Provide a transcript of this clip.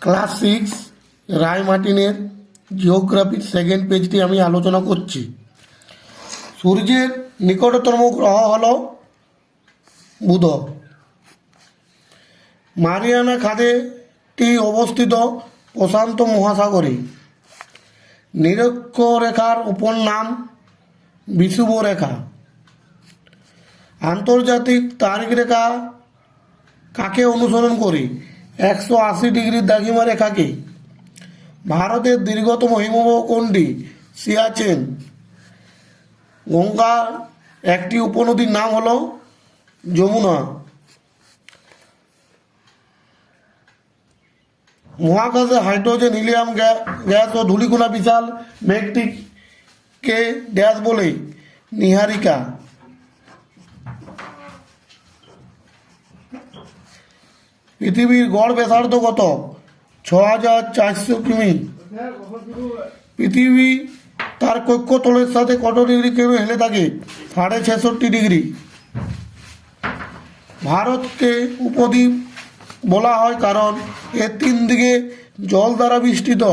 Class 6 রায় মার্টিনের জিওগ্রাফির second পেজটি আমি আলোচনা করছি। সূর্যের নিকটতম গ্রহ হল বুধ। মারিয়ানা খাদেটি অবস্থিত প্রশান্ত মহাসাগরে। নিরক্ষরেখার অপর নাম বিষুবরেখা। আন্তর্জাতিক তারিখ রেখা কাকে অনুসরণ করে? 180 ডিগ্রির দ্রাঘিমা রেখাকে। ভারতের দীর্ঘতম হিমবাহ কোনটি? সিয়াচেন। গঙ্গার একটি উপনদীর নাম হল যমুনা। মহাকাশে হাইড্রোজেন, হিলিয়াম গ্যাস ও ধূলিকণা বিশাল মেঘটিকে ড্যাশ বলে? নীহারিকা। পৃথিবীর গড় ব্যাসার্ধ কত? 6400 কিমি। পৃথিবী তার কক্ষতলের সাথে কত ডিগ্রি কোণে হেলে থাকে? 66.5 ডিগ্রি। ভারতকে উপদ্বীপ বলা হয় কারণ এর 3 দিকে জল দ্বারা বেষ্টিত।